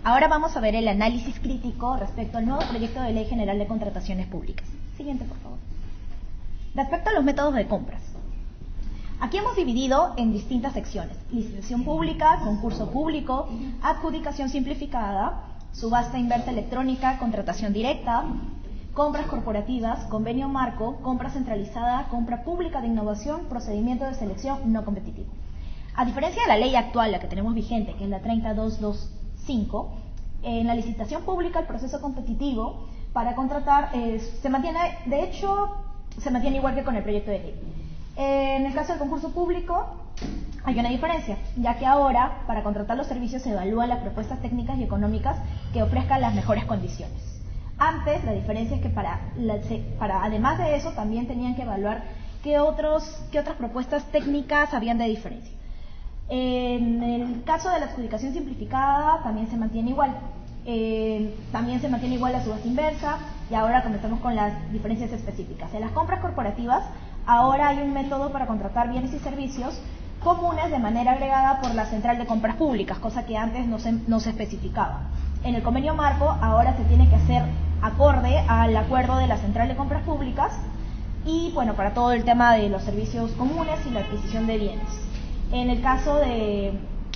Ahora vamos a ver el análisis crítico respecto al nuevo proyecto de Ley General de Contrataciones Públicas. Siguiente, por favor. Respecto a los métodos de compras. Aquí hemos dividido en distintas secciones: licitación pública, concurso público, adjudicación simplificada, subasta inversa electrónica, contratación directa, compras corporativas, convenio marco, compra centralizada, compra pública de innovación, procedimiento de selección no competitivo. A diferencia de la ley actual, la que tenemos vigente, que es la 30225, en la licitación pública el proceso competitivo para contratar se mantiene, de hecho, se mantiene igual que con el proyecto de ley. En el caso del concurso público hay una diferencia, ya que ahora para contratar los servicios se evalúan las propuestas técnicas y económicas que ofrezcan las mejores condiciones. Antes la diferencia es que además de eso también tenían que evaluar qué otras propuestas técnicas habían de diferencia. En el caso de la adjudicación simplificada también se mantiene igual. También se mantiene igual la subasta inversa, y ahora comenzamos con las diferencias específicas. En las compras corporativas ahora hay un método para contratar bienes y servicios comunes de manera agregada por la Central de Compras Públicas, cosa que antes no se especificaba. En el convenio marco ahora se tiene que hacer acorde al acuerdo de la Central de Compras Públicas y, bueno, para todo el tema de los servicios comunes y la adquisición de bienes. En el caso de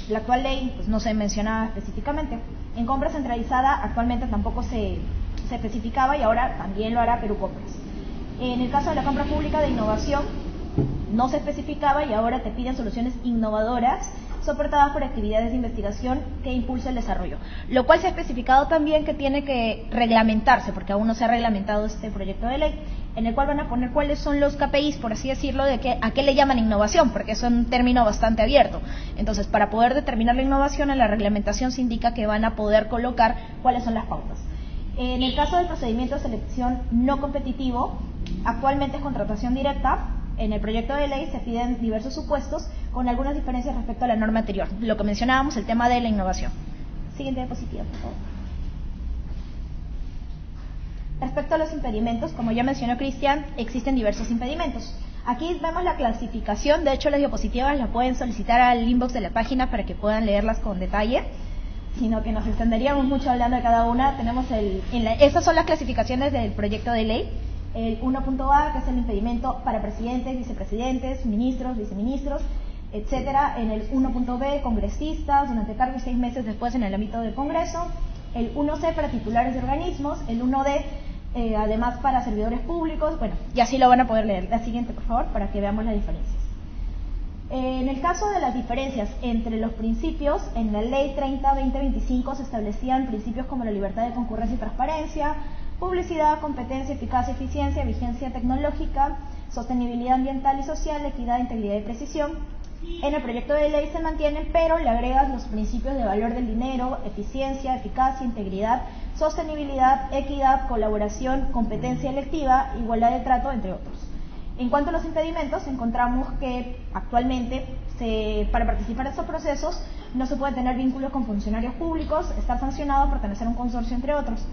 la actual ley, pues no se mencionaba específicamente. En compra centralizada actualmente tampoco se especificaba y ahora también lo hará Perú Compras. En el caso de la compra pública de innovación no se especificaba y ahora te piden soluciones innovadoras soportadas por actividades de investigación que impulsa el desarrollo, lo cual se ha especificado también que tiene que reglamentarse, porque aún no se ha reglamentado este proyecto de ley, en el cual van a poner cuáles son los KPIs, por así decirlo, de a qué le llaman innovación, porque es un término bastante abierto. Entonces, para poder determinar la innovación, en la reglamentación se indica que van a poder colocar cuáles son las pautas. En el caso del procedimiento de selección no competitivo, actualmente es contratación directa. En el proyecto de ley se piden diversos supuestos con algunas diferencias respecto a la norma anterior. Lo que mencionábamos, el tema de la innovación. Siguiente diapositiva, por favor. Respecto a los impedimentos, como ya mencionó Cristian, existen diversos impedimentos. Aquí vemos la clasificación, de hecho las diapositivas las pueden solicitar al inbox de la página para que puedan leerlas con detalle, sino que nos extenderíamos mucho hablando de cada una. Tenemos estas son las clasificaciones del proyecto de ley. El 1.A, que es el impedimento para presidentes, vicepresidentes, ministros, viceministros, etcétera. En el 1.B, congresistas, durante cargo 6 meses después en el ámbito del Congreso. El 1C para titulares de organismos. El 1D, además para servidores públicos. Bueno, y así lo van a poder leer. La siguiente, por favor, para que veamos las diferencias. En el caso de las diferencias entre los principios, en la Ley 30/2025 se establecían principios como la libertad de concurrencia y transparencia, publicidad, competencia, eficacia, eficiencia, vigencia tecnológica, sostenibilidad ambiental y social, equidad, integridad y precisión. En el proyecto de ley se mantienen, pero le agregas los principios de valor del dinero, eficiencia, eficacia, integridad, sostenibilidad, equidad, colaboración, competencia electiva, igualdad de trato, entre otros. En cuanto a los impedimentos, encontramos que actualmente para participar en estos procesos no se puede tener vínculos con funcionarios públicos, estar sancionado, pertenecer a un consorcio, entre otros.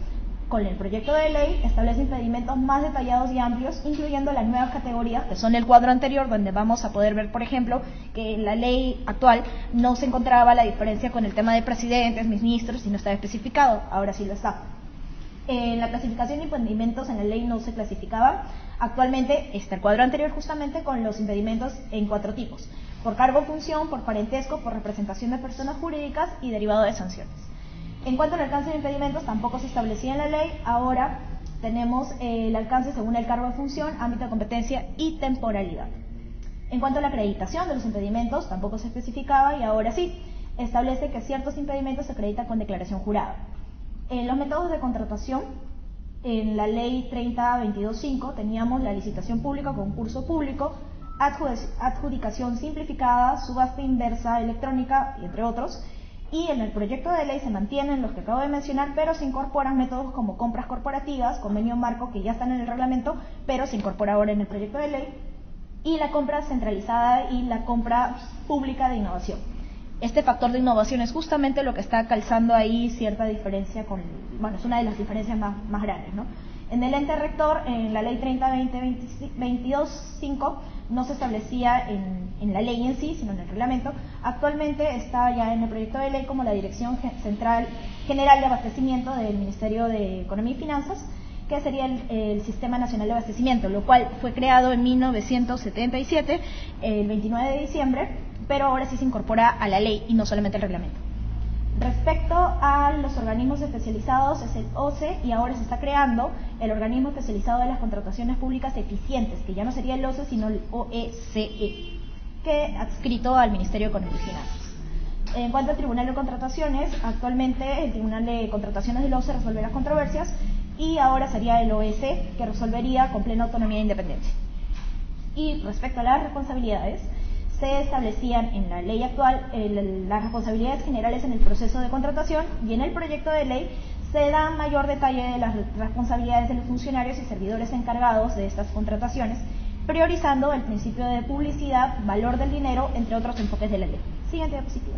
Con el proyecto de ley establece impedimentos más detallados y amplios, incluyendo las nuevas categorías, que son el cuadro anterior, donde vamos a poder ver, por ejemplo, que en la ley actual no se encontraba la diferencia con el tema de presidentes, ministros, y no estaba especificado, ahora sí lo está. En la clasificación de impedimentos en la ley no se clasificaban. Actualmente está el cuadro anterior justamente con los impedimentos en 4 tipos: por cargo o función, por parentesco, por representación de personas jurídicas y derivado de sanciones. En cuanto al alcance de impedimentos, tampoco se establecía en la ley. Ahora tenemos el alcance según el cargo de función, ámbito de competencia y temporalidad. En cuanto a la acreditación de los impedimentos, tampoco se especificaba y ahora sí, establece que ciertos impedimentos se acreditan con declaración jurada. En los métodos de contratación, en la ley 30/2225 teníamos la licitación pública, concurso público, adjudicación simplificada, subasta inversa electrónica, y entre otros. Y en el proyecto de ley se mantienen los que acabo de mencionar, pero se incorporan métodos como compras corporativas, convenio marco, que ya están en el reglamento, pero se incorpora ahora en el proyecto de ley, y la compra centralizada y la compra pública de innovación. Este factor de innovación es justamente lo que está calzando ahí cierta diferencia es una de las diferencias más grandes, ¿no? En el ente rector, en la ley 30/2025, no se establecía en la ley en sí, sino en el reglamento. Actualmente está ya en el proyecto de ley como la Dirección General de Abastecimiento del Ministerio de Economía y Finanzas, que sería el Sistema Nacional de Abastecimiento, lo cual fue creado en 1977, el 29 de diciembre, pero ahora sí se incorpora a la ley y no solamente al reglamento. Respecto a los organismos especializados, es el OCE, y ahora se está creando el Organismo Especializado de las Contrataciones Públicas Eficientes, que ya no sería el OCE, sino el OECE, que adscrito al Ministerio de Economía y Finanzas. En cuanto al Tribunal de Contrataciones, actualmente el Tribunal de Contrataciones del OCE resuelve las controversias, y ahora sería el OECE, que resolvería con plena autonomía e independencia. Y respecto a las responsabilidades, se establecían en la ley actual las responsabilidades generales en el proceso de contratación, y en el proyecto de ley se da mayor detalle de las responsabilidades de los funcionarios y servidores encargados de estas contrataciones, priorizando el principio de publicidad, valor del dinero, entre otros enfoques de la ley. Siguiente diapositiva.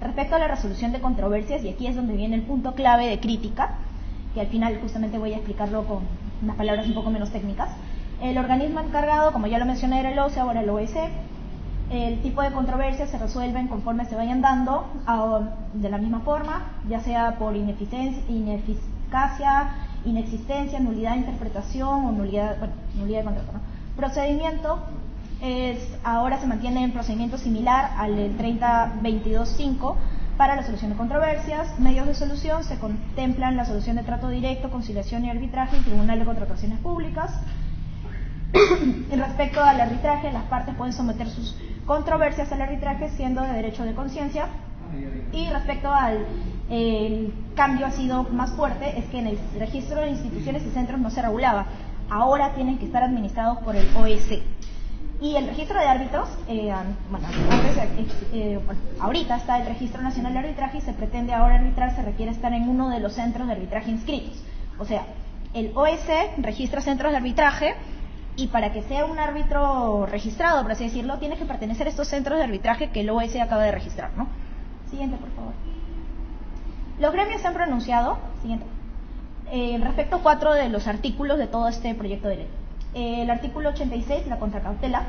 Respecto a la resolución de controversias, y aquí es donde viene el punto clave de crítica, que al final justamente voy a explicarlo con unas palabras un poco menos técnicas. El organismo encargado, como ya lo mencioné, era el OCE, ahora el OECE. El tipo de controversias se resuelven conforme se vayan dando, de la misma forma, ya sea por ineficacia, inexistencia, nulidad de interpretación o nulidad de contrato, ¿no? Procedimiento ahora se mantiene en procedimiento similar al del 30.22.5 para la solución de controversias. Medios de solución se contemplan la solución de trato directo, conciliación y arbitraje en Tribunal de Contrataciones Públicas. Respecto al arbitraje, las partes pueden someter sus controversias al arbitraje siendo de derecho de conciencia. Y respecto al cambio ha sido más fuerte, es que en el registro de instituciones y centros no se regulaba, ahora tienen que estar administrados por el OEC. Y el registro de árbitros, ahorita está el Registro Nacional de Arbitraje, y se pretende ahora arbitrar, se requiere estar en uno de los centros de arbitraje inscritos. O sea, el OEC registra centros de arbitraje, y para que sea un árbitro registrado, por así decirlo, tiene que pertenecer a estos centros de arbitraje que el OEC acaba de registrar, ¿no? Siguiente, por favor. Los gremios se han pronunciado, siguiente, respecto a 4 de los artículos de todo este proyecto de ley. El artículo 86, la contracautela,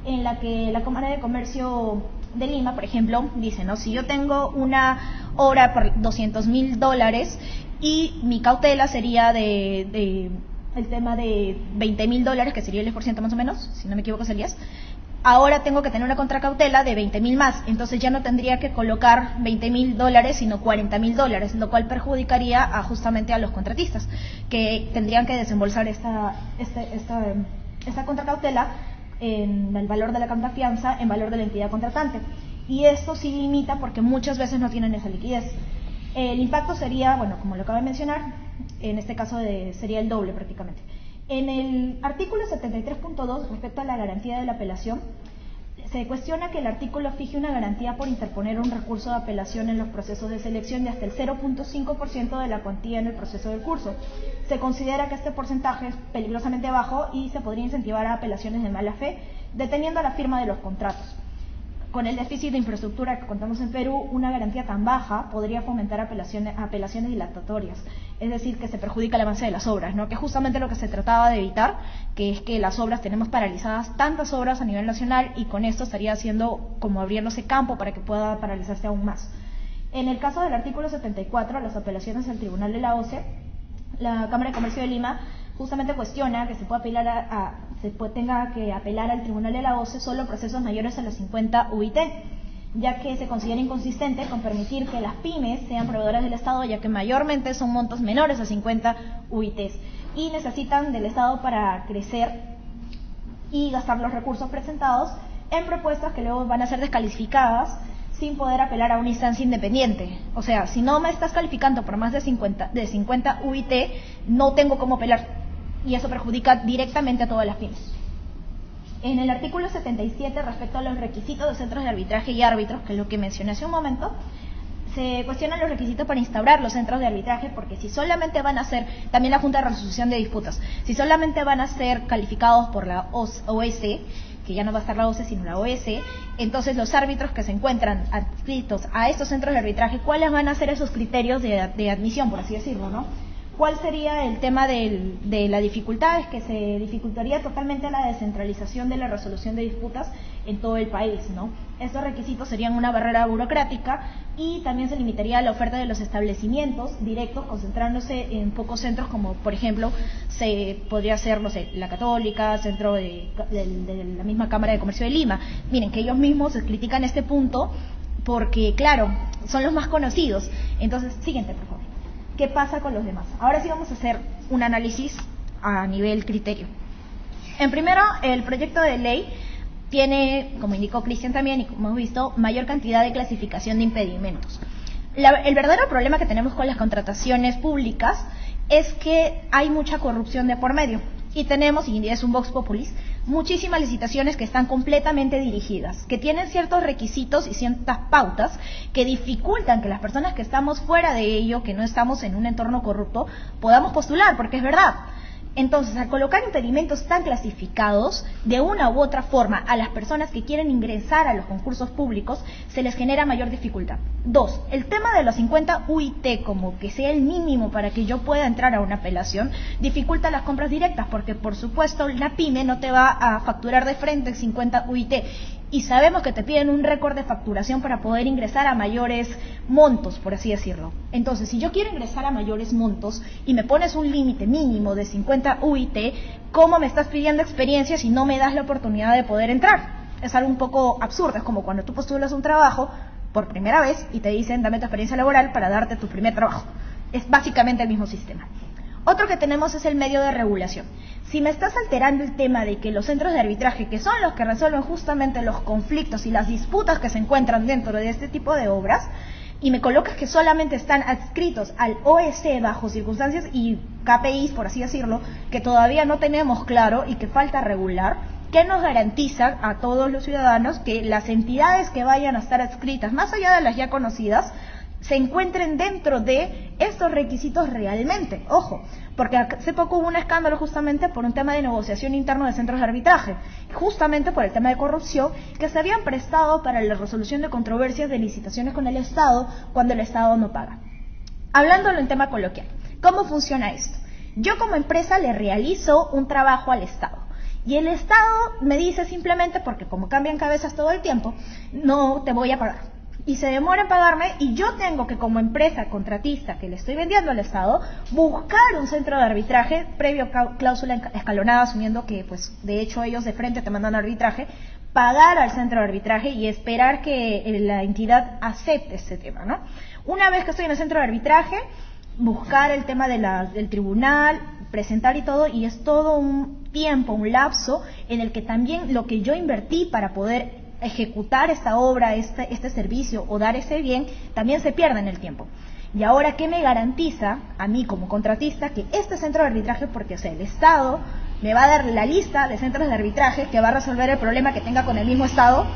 en la que la Cámara de Comercio de Lima, por ejemplo, dice, ¿no? Si yo tengo una obra por $200.000 y mi cautela sería el tema de $20.000, que sería el 10% más o menos, si no me equivoco serías, ahora tengo que tener una contracautela de $20.000 más, entonces ya no tendría que colocar $20.000 sino $40.000, lo cual perjudicaría justamente a los contratistas, que tendrían que desembolsar esta contracautela en el valor de la contrafianza, en valor de la entidad contratante, y esto sí limita porque muchas veces no tienen esa liquidez. El impacto sería, bueno, como lo acabo de mencionar, en este caso sería el doble prácticamente. En el artículo 73.2, respecto a la garantía de la apelación, se cuestiona que el artículo fije una garantía por interponer un recurso de apelación en los procesos de selección de hasta el 0.5% de la cuantía en el proceso del curso. Se considera que este porcentaje es peligrosamente bajo y se podría incentivar a apelaciones de mala fe, deteniendo la firma de los contratos. Con el déficit de infraestructura que contamos en Perú, una garantía tan baja podría fomentar apelaciones dilatatorias, es decir, que se perjudica el avance de las obras, ¿no? Que es justamente lo que se trataba de evitar, que es que las obras, tenemos paralizadas tantas obras a nivel nacional, y con esto estaría haciendo como abriéndose campo para que pueda paralizarse aún más. En el caso del artículo 74, las apelaciones al Tribunal de la OCE, la Cámara de Comercio de Lima justamente cuestiona que se pueda apelar tenga que apelar al Tribunal de la OCE solo procesos mayores a los 50 UIT, ya que se considera inconsistente con permitir que las pymes sean proveedoras del Estado, ya que mayormente son montos menores a 50 UITs y necesitan del Estado para crecer y gastar los recursos presentados en propuestas que luego van a ser descalificadas sin poder apelar a una instancia independiente. O sea, si no me estás calificando por más de 50 UIT, no tengo cómo apelar, y eso perjudica directamente a todas las pymes. En el artículo 77, respecto a los requisitos de centros de arbitraje y árbitros, que es lo que mencioné hace un momento, se cuestionan los requisitos para instaurar los centros de arbitraje, porque si solamente van a ser, también la Junta de Resolución de Disputas, si solamente van a ser calificados por la OEC, que ya no va a estar la OCE sino la OEC, entonces los árbitros que se encuentran adscritos a estos centros de arbitraje, ¿cuáles van a ser esos criterios de admisión, por así decirlo, ¿no? ¿Cuál sería el tema de la dificultad? Es que se dificultaría totalmente la descentralización de la resolución de disputas en todo el país, ¿no? Estos requisitos serían una barrera burocrática y también se limitaría la oferta de los establecimientos directos, concentrándose en pocos centros, como por ejemplo se podría ser, no sé, la Católica, centro de la misma Cámara de Comercio de Lima. Miren, que ellos mismos critican este punto porque, claro, son los más conocidos. Entonces, siguiente, por favor. ¿Qué pasa con los demás? Ahora sí vamos a hacer un análisis a nivel criterio. En primero, el proyecto de ley tiene, como indicó Cristian también y como hemos visto, mayor cantidad de clasificación de impedimentos. El verdadero problema que tenemos con las contrataciones públicas es que hay mucha corrupción de por medio. Y tenemos, y es un vox populis, muchísimas licitaciones que están completamente dirigidas, que tienen ciertos requisitos y ciertas pautas que dificultan que las personas que estamos fuera de ello, que no estamos en un entorno corrupto, podamos postular, porque es verdad. Entonces, al colocar impedimentos tan clasificados, de una u otra forma, a las personas que quieren ingresar a los concursos públicos, se les genera mayor dificultad. 2. El tema de los 50 UIT, como que sea el mínimo para que yo pueda entrar a una apelación, dificulta las compras directas, porque por supuesto la pyme no te va a facturar de frente 50 UIT. Y sabemos que te piden un récord de facturación para poder ingresar a mayores montos, por así decirlo. Entonces, si yo quiero ingresar a mayores montos y me pones un límite mínimo de 50 UIT, ¿cómo me estás pidiendo experiencia si no me das la oportunidad de poder entrar? Es algo un poco absurdo, es como cuando tú postulas un trabajo por primera vez y te dicen dame tu experiencia laboral para darte tu primer trabajo. Es básicamente el mismo sistema. Otro que tenemos es el medio de regulación. Si me estás alterando el tema de que los centros de arbitraje, que son los que resuelven justamente los conflictos y las disputas que se encuentran dentro de este tipo de obras, y me colocas que solamente están adscritos al OEC bajo circunstancias y KPIs, por así decirlo, que todavía no tenemos claro y que falta regular, ¿qué nos garantiza a todos los ciudadanos que las entidades que vayan a estar adscritas, más allá de las ya conocidas, se encuentren dentro de estos requisitos realmente? Ojo, porque hace poco hubo un escándalo justamente por un tema de negociación interno de centros de arbitraje, justamente por el tema de corrupción que se habían prestado para la resolución de controversias de licitaciones con el Estado cuando el Estado no paga. Hablándolo en tema coloquial, ¿cómo funciona esto? Yo como empresa le realizo un trabajo al Estado y el Estado me dice simplemente, porque como cambian cabezas todo el tiempo, no te voy a pagar. Y se demora en pagarme y yo tengo que, como empresa contratista que le estoy vendiendo al Estado, buscar un centro de arbitraje previo cláusula escalonada, asumiendo que pues de hecho ellos de frente te mandan arbitraje, pagar al centro de arbitraje y esperar que la entidad acepte ese tema, ¿no? Una vez que estoy en el centro de arbitraje, buscar el tema del tribunal, presentar y todo, y es todo un tiempo, un lapso en el que también lo que yo invertí para poder ejecutar esta obra, este servicio o dar ese bien, también se pierde en el tiempo. Y ahora, ¿qué me garantiza a mí como contratista? Que este centro de arbitraje, porque o sea, el Estado me va a dar la lista de centros de arbitraje que va a resolver el problema que tenga con el mismo Estado,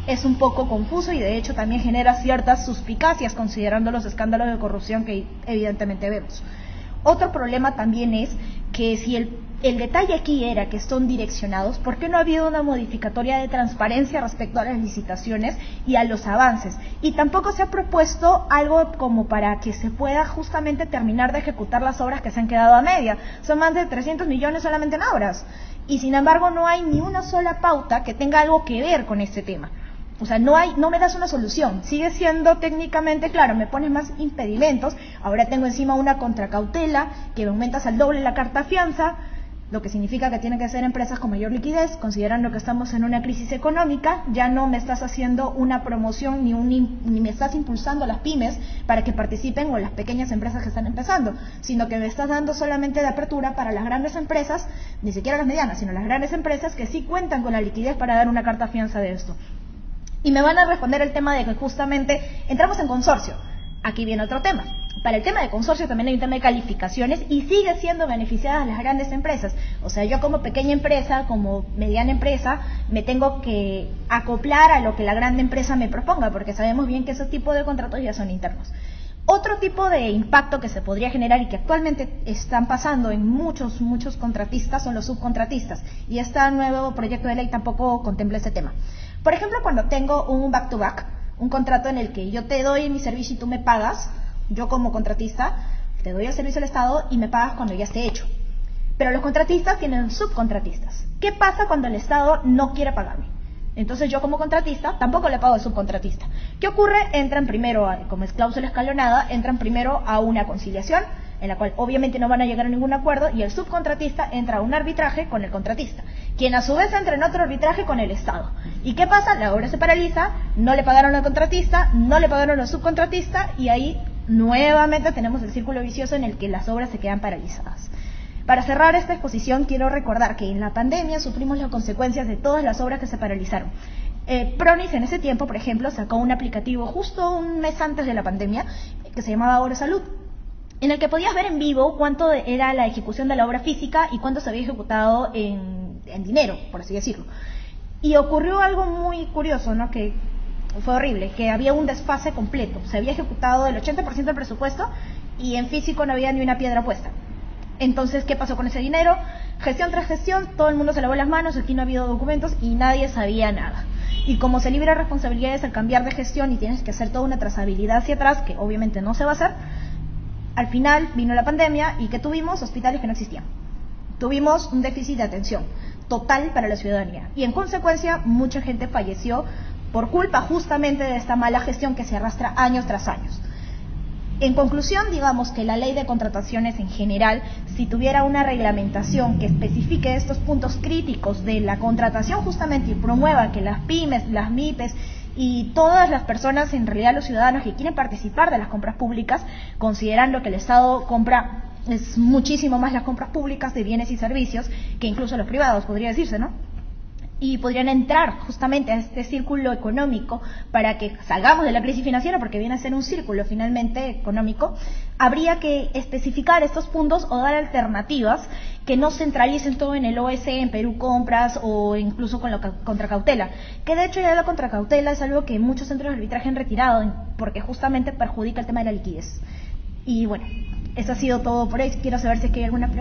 es un poco confuso y de hecho también genera ciertas suspicacias considerando los escándalos de corrupción que evidentemente vemos. Otro problema también es que si el detalle aquí era que son direccionados, ¿por qué no ha habido una modificatoria de transparencia respecto a las licitaciones y a los avances? Y tampoco se ha propuesto algo como para que se pueda justamente terminar de ejecutar las obras que se han quedado a media. Son más de 300 millones solamente en obras. Y sin embargo no hay ni una sola pauta que tenga algo que ver con este tema. O sea, no me das una solución. Sigue siendo técnicamente, claro, me pones más impedimentos. Ahora tengo encima una contracautela que me aumentas al doble la carta fianza, lo que significa que tienen que ser empresas con mayor liquidez, considerando que estamos en una crisis económica. Ya no me estás haciendo una promoción ni me estás impulsando a las pymes para que participen o las pequeñas empresas que están empezando, sino que me estás dando solamente de apertura para las grandes empresas, ni siquiera las medianas, sino las grandes empresas que sí cuentan con la liquidez para dar una carta fianza de esto. Y me van a responder el tema de que justamente entramos en consorcio. Aquí viene otro tema. Para el tema de consorcio también hay un tema de calificaciones y sigue siendo beneficiadas las grandes empresas. O sea, yo como pequeña empresa, como mediana empresa, me tengo que acoplar a lo que la grande empresa me proponga, porque sabemos bien que ese tipo de contratos ya son internos. Otro tipo de impacto que se podría generar y que actualmente están pasando en muchos contratistas son los subcontratistas. Y este nuevo proyecto de ley tampoco contempla ese tema. Por ejemplo, cuando tengo un back-to-back, un contrato en el que yo te doy mi servicio y tú me pagas, yo como contratista, te doy el servicio al Estado y me pagas cuando ya esté hecho. Pero los contratistas tienen subcontratistas. ¿Qué pasa cuando el Estado no quiere pagarme? Entonces yo como contratista tampoco le pago al subcontratista. ¿Qué ocurre? Entran primero, como es cláusula escalonada, entran primero a una conciliación, en la cual obviamente no van a llegar a ningún acuerdo, y el subcontratista entra a un arbitraje con el contratista, quien a su vez entra en otro arbitraje con el Estado. ¿Y qué pasa? La obra se paraliza, no le pagaron al contratista, no le pagaron al subcontratista, y ahí nuevamente tenemos el círculo vicioso en el que las obras se quedan paralizadas. Para cerrar esta exposición, quiero recordar que en la pandemia sufrimos las consecuencias de todas las obras que se paralizaron. Pronis en ese tiempo, por ejemplo, sacó un aplicativo justo un mes antes de la pandemia que se llamaba Obra Salud, en el que podías ver en vivo cuánto era la ejecución de la obra física y cuánto se había ejecutado en dinero, por así decirlo. Y ocurrió algo muy curioso, ¿no? Que fue horrible, que había un desfase completo. Se había ejecutado el 80% del presupuesto y en físico no había ni una piedra puesta. Entonces, ¿qué pasó con ese dinero? Gestión tras gestión, todo el mundo se lavó las manos, aquí no ha habido documentos y nadie sabía nada. Y como se libera responsabilidades al cambiar de gestión y tienes que hacer toda una trazabilidad hacia atrás, que obviamente no se va a hacer, al final vino la pandemia y ¿qué tuvimos? Hospitales que no existían. Tuvimos un déficit de atención total para la ciudadanía y en consecuencia mucha gente falleció por culpa justamente de esta mala gestión que se arrastra años tras años. En conclusión, digamos que la ley de contrataciones en general, si tuviera una reglamentación que especifique estos puntos críticos de la contratación justamente y promueva que las pymes, las MIPES y todas las personas, en realidad los ciudadanos que quieren participar de las compras públicas, considerando que el Estado compra es muchísimo más las compras públicas de bienes y servicios que incluso los privados, podría decirse, ¿no? Y podrían entrar justamente a este círculo económico para que salgamos de la crisis financiera, porque viene a ser un círculo finalmente económico. Habría que especificar estos puntos o dar alternativas que no centralicen todo en el OSE, en Perú Compras o incluso con la contracautela, que de hecho ya la contracautela es algo que muchos centros de arbitraje han retirado porque justamente perjudica el tema de la liquidez. Y bueno, eso ha sido todo por hoy. Quiero saber si es que hay alguna pregunta.